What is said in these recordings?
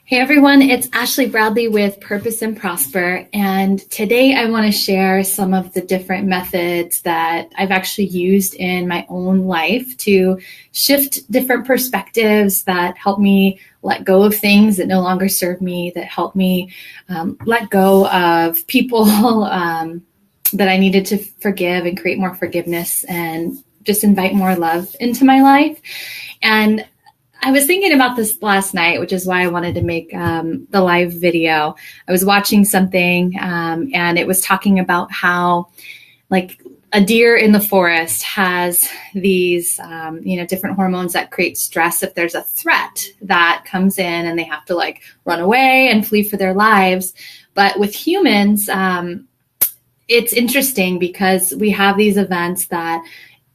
Hey everyone, it's Ashley Bradley with Purpose and Prosper, and today I want to share some of the different methods that I've actually used in my own life to shift different perspectives that help me let go of things that no longer serve me, that help me let go of people that I needed to forgive and create more forgiveness and just invite more love into my life. And I was thinking about this last night, which is why I wanted to make the live video. I was watching something and it was talking about how like a deer in the forest has these, different hormones that create stress if there's a threat that comes in and they have to like run away and flee for their lives. But with humans, it's interesting because we have these events that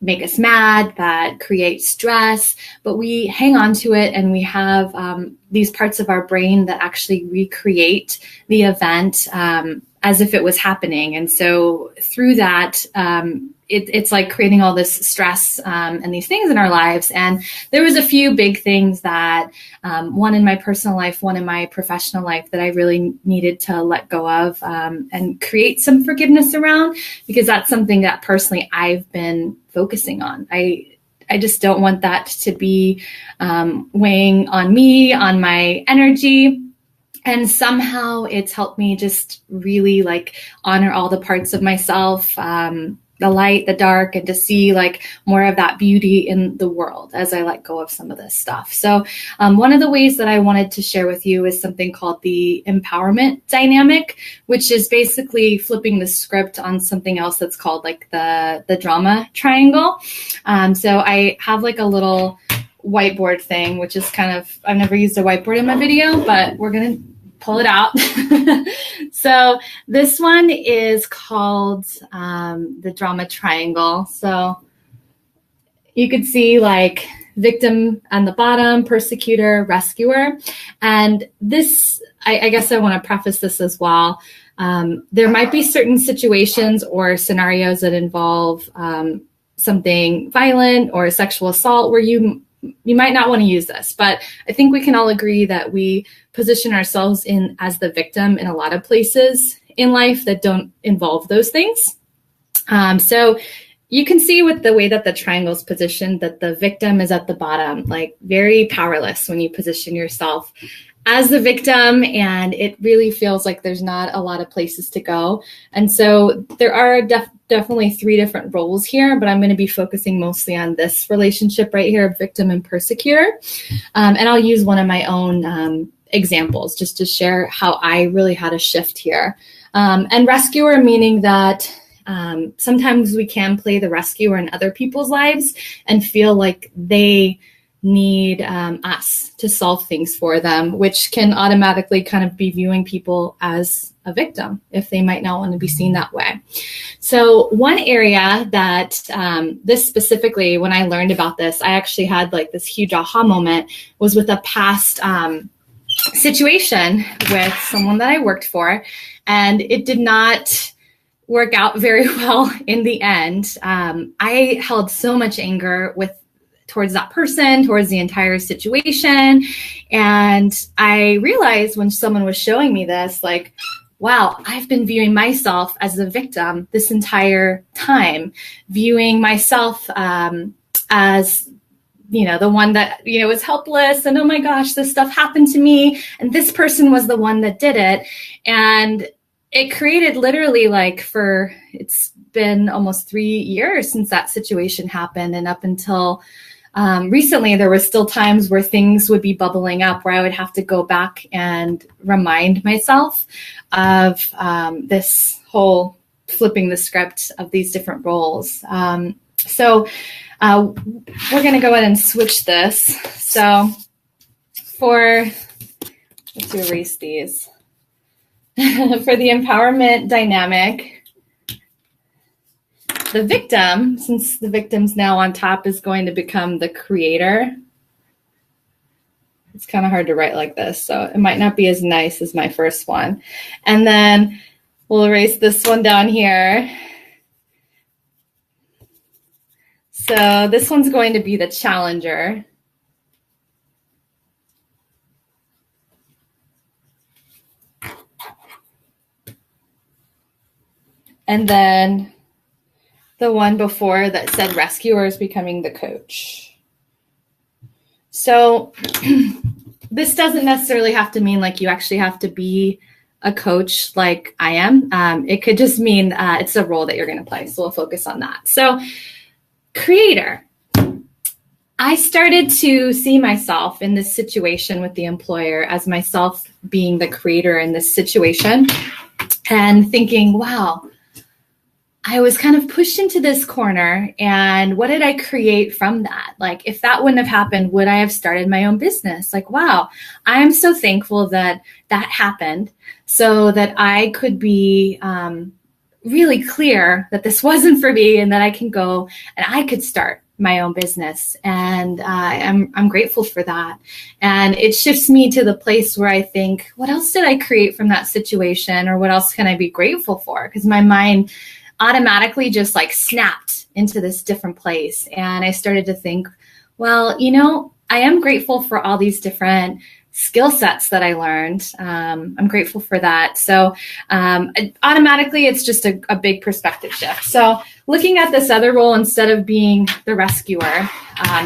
make us mad, that create stress, but we hang on to it and we have these parts of our brain that actually recreate the event as if it was happening. And so through that, it's like creating all this stress and these things in our lives. And there was a few big things that one in my personal life, one in my professional life that I really needed to let go of and create some forgiveness around, because that's something that personally I've been focusing on. I just don't want that to be weighing on me, on my energy. And somehow it's helped me just really like honor all the parts of myself, the light, the dark, and to see like more of that beauty in the world as I let go of some of this stuff. So one of the ways that I wanted to share with you is something called the empowerment dynamic, which is basically flipping the script on something else that's called like the drama triangle. So I have like a little whiteboard thing, which is kind of, I've never used a whiteboard in my video, but we're going to pull it out. So this one is called the drama triangle. So you could see like victim on the bottom, persecutor, rescuer. And this, I guess I want to preface this as well. There might be certain situations or scenarios that involve something violent or sexual assault where you might not want to use this, but I think we can all agree that we position ourselves in as the victim in a lot of places in life that don't involve those things. So you can see with the way that the triangle is positioned that the victim is at the bottom, like very powerless when you position yourself as the victim, and it really feels like there's not a lot of places to go. And so there are definitely three different roles here, but I'm going to be focusing mostly on this relationship right here, victim and persecutor. And I'll use one of my own examples just to share how I really had a shift here. And rescuer, meaning that sometimes we can play the rescuer in other people's lives and feel like they need us to solve things for them, which can automatically kind of be viewing people as a victim if they might not want to be seen that way. So one area that this specifically, when I learned about this, I actually had like this huge aha moment was with a past situation with someone that I worked for, and it did not work out very well in the end. I held so much anger towards that person, towards the entire situation. And I realized when someone was showing me this, like, wow, I've been viewing myself as a victim this entire time, viewing myself as, the one that, was helpless and, oh my gosh, this stuff happened to me. And this person was the one that did it. And it created literally it's been almost 3 years since that situation happened. And up until recently, there was still times where things would be bubbling up where I would have to go back and remind myself of this whole flipping the script of these different roles. So we're going to go ahead and switch this. So let's erase these. For the empowerment dynamic, the victim, since the victim's now on top, is going to become the creator. It's kind of hard to write like this, so it might not be as nice as my first one. And then we'll erase this one down here. So this one's going to be the challenger. And then the one before that said rescuer is becoming the coach. So this doesn't necessarily have to mean like you actually have to be a coach like I am. It could just mean it's a role that you're going to play. So we'll focus on that. So creator. I started to see myself in this situation with the employer as myself being the creator in this situation and thinking, wow, I was kind of pushed into this corner, and what did I create from that? Like, if that wouldn't have happened, would I have started my own business? Like, wow, I'm so thankful that that happened so that I could be really clear that this wasn't for me and that I can go and I could start my own business. And I'm grateful for that. And it shifts me to the place where I think, what else did I create from that situation? Or what else can I be grateful for? Because my mind automatically just like snapped into this different place. And I started to think, well, you know, I am grateful for all these different skill sets that I learned. I'm grateful for that. So automatically, it's just a big perspective shift. So looking at this other role instead of being the rescuer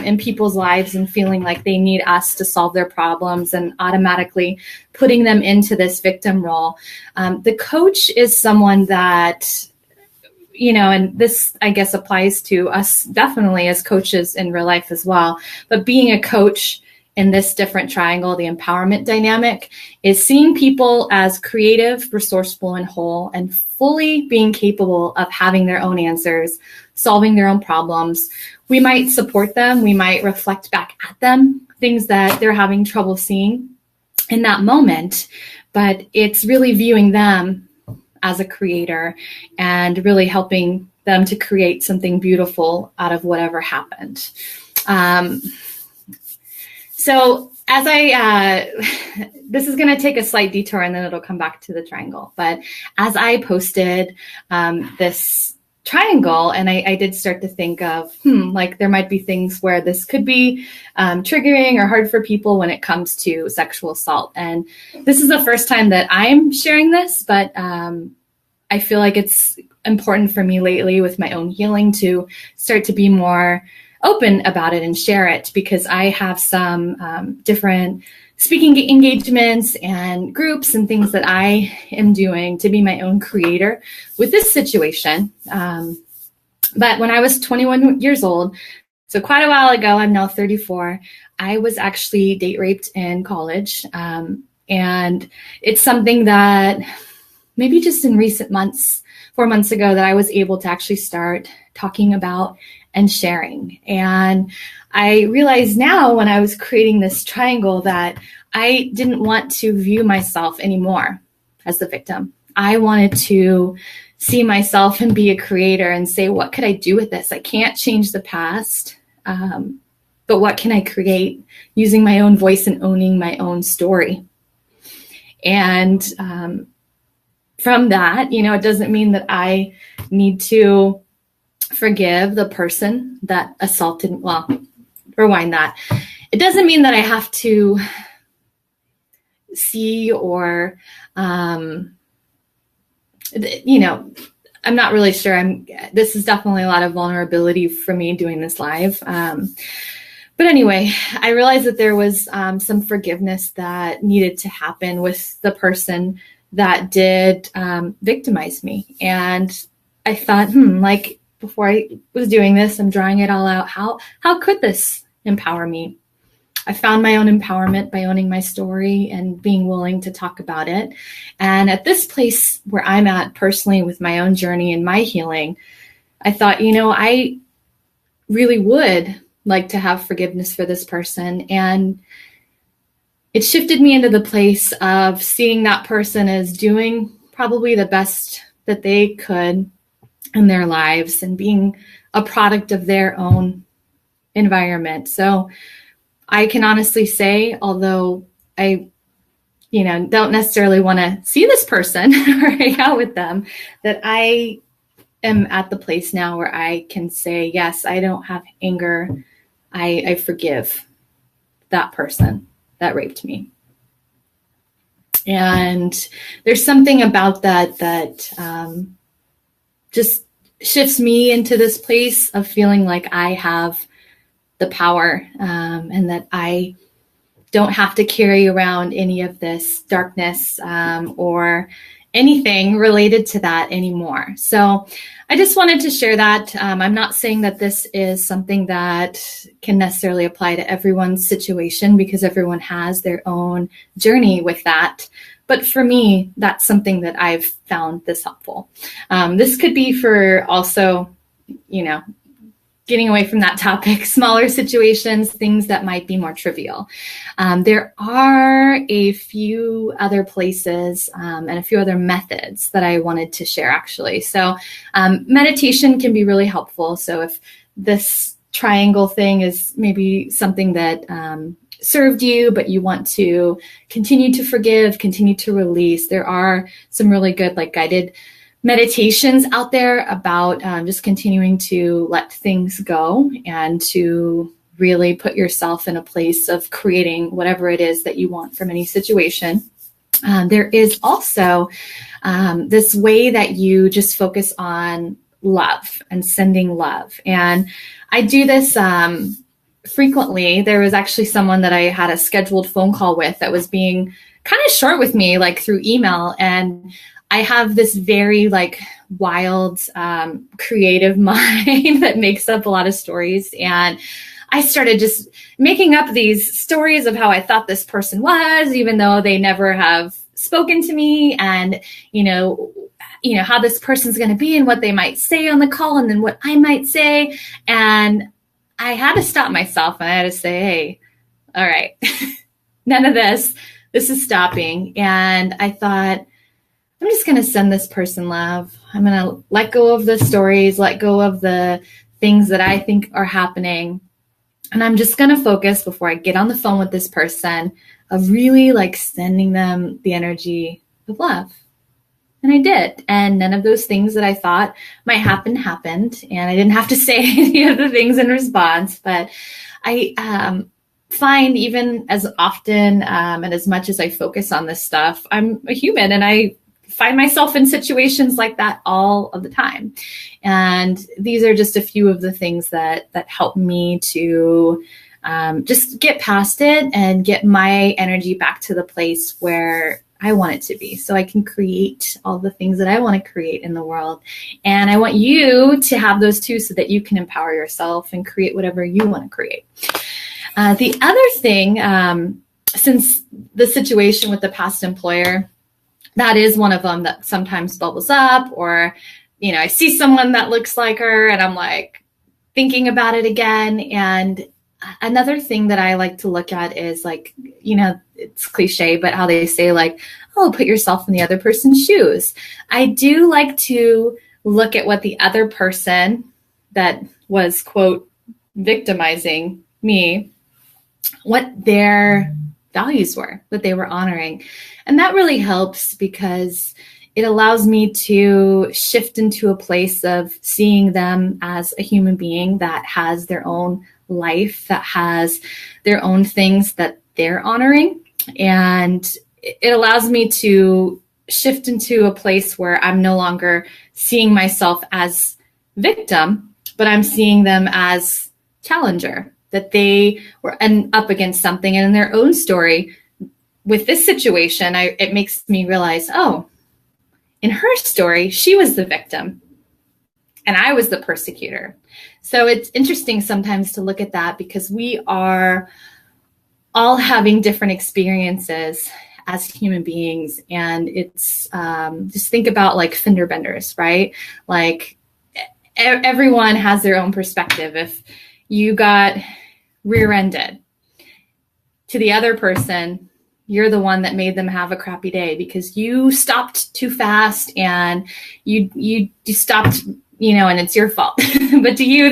in people's lives and feeling like they need us to solve their problems and automatically putting them into this victim role. The coach is someone that, you know, and this, I guess, applies to us definitely as coaches in real life as well. But being a coach in this different triangle, the empowerment dynamic, is seeing people as creative, resourceful, and whole, and fully being capable of having their own answers, solving their own problems. We might support them. We might reflect back at them things that they're having trouble seeing in that moment. But it's really viewing them as a creator and really helping them to create something beautiful out of whatever happened. So as this is going to take a slight detour and then it'll come back to the triangle. But as I posted this triangle, and I did start to think of, like there might be things where this could be triggering or hard for people when it comes to sexual assault. And this is the first time that I'm sharing this, but I feel like it's important for me lately with my own healing to start to be more open about it and share it, because I have some different speaking engagements and groups and things that I am doing to be my own creator with this situation. But when I was 21 years old, so quite a while ago, I'm now 34, I was actually date raped in college. And it's something that maybe just in recent months, 4 months ago, that I was able to actually start talking about and sharing. And I realized now when I was creating this triangle that I didn't want to view myself anymore as the victim. I wanted to see myself and be a creator and say, what could I do with this? I can't change the past, but what can I create using my own voice and owning my own story? And from that, you know, it doesn't mean that I need to forgive the person that assaulted, well, rewind that. It doesn't mean that I have to see or, you know, I'm not really sure. This is definitely a lot of vulnerability for me doing this live. But anyway, I realized that there was some forgiveness that needed to happen with the person that did victimize me. And I thought, like, before I was doing this, I'm drawing it all out. How could this empower me? I found my own empowerment by owning my story and being willing to talk about it. And at this place where I'm at personally with my own journey and my healing, I thought, you know, I really would like to have forgiveness for this person. And it shifted me into the place of seeing that person as doing probably the best that they could in their lives and being a product of their own environment. So I can honestly say, although I, you know, don't necessarily want to see this person or hang out with them, that I am at the place now where I can say, yes, I don't have anger. I forgive that person that raped me. And there's something about that just shifts me into this place of feeling like I have the power, and that I don't have to carry around any of this darkness, or anything related to that anymore. So I just wanted to share that. I'm not saying that this is something that can necessarily apply to everyone's situation, because everyone has their own journey with that. But for me, that's something that I've found this helpful. This could be for also, getting away from that topic, smaller situations, things that might be more trivial. There are a few other places, and a few other methods that I wanted to share, actually. So meditation can be really helpful. So if this triangle thing is maybe something that served you, but you want to continue to forgive, continue to release, there are some really good guided meditations out there about just continuing to let things go and to really put yourself in a place of creating whatever it is that you want from any situation. There is also this way that you just focus on love and sending love. And I do this frequently. There was actually someone that I had a scheduled phone call with that was being kind of short with me, through email. And I have this very wild, creative mind that makes up a lot of stories. And I started just making up these stories of how I thought this person was, even though they never have spoken to me, and, how this person's going to be and what they might say on the call, and then what I might say. And I had to stop myself, and I had to say, hey, all right, none of this. This is stopping. And I thought, I'm just going to send this person love. I'm going to let go of the stories, let go of the things that I think are happening. And I'm just going to focus, before I get on the phone with this person, of really sending them the energy of love. And I did. And none of those things that I thought might happen happened. And I didn't have to say any of the things in response. But I find, even as often and as much as I focus on this stuff, I'm a human, and I find myself in situations like that all of the time. And these are just a few of the things that help me to just get past it and get my energy back to the place where I want it to be, so I can create all the things that I want to create in the world. And I want you to have those too, so that you can empower yourself and create whatever you want to create. The other thing, since the situation with the past employer, that is one of them that sometimes bubbles up, or, I see someone that looks like her and I'm thinking about it again. And another thing that I like to look at is it's cliche, but how they say oh, put yourself in the other person's shoes. I do like to look at what the other person that was, quote, victimizing me, what their values were, that they were honoring. And that really helps, because it allows me to shift into a place of seeing them as a human being that has their own life, that has their own things that they're honoring. And it allows me to shift into a place where I'm no longer seeing myself as victim, but I'm seeing them as challenger, that they were up against something. And in their own story, with this situation, it makes me realize, oh, in her story, she was the victim and I was the persecutor. So it's interesting sometimes to look at that, because we are all having different experiences as human beings. And it's just think about fender benders, right? Everyone has their own perspective. If you got rear-ended, to the other person, you're the one that made them have a crappy day because you stopped too fast and you stopped, and it's your fault. But to you,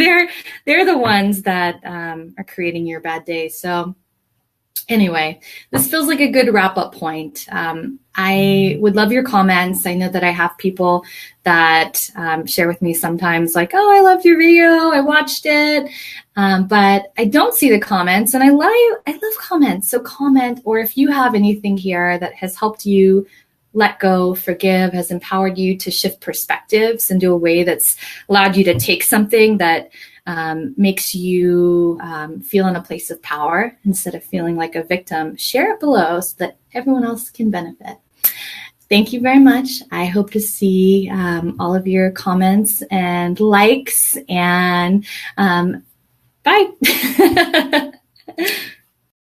they're the ones that are creating your bad day. So anyway, this feels like a good wrap-up point. I would love your comments. I know that I have people that share with me sometimes oh, I loved your video, I watched it, but I don't see the comments, and I love comments. So comment, or if you have anything here that has helped you let go, forgive, has empowered you to shift perspectives into a way that's allowed you to take something that makes you feel in a place of power instead of feeling like a victim, share it below so that everyone else can benefit. Thank you very much. I hope to see all of your comments and likes, and bye.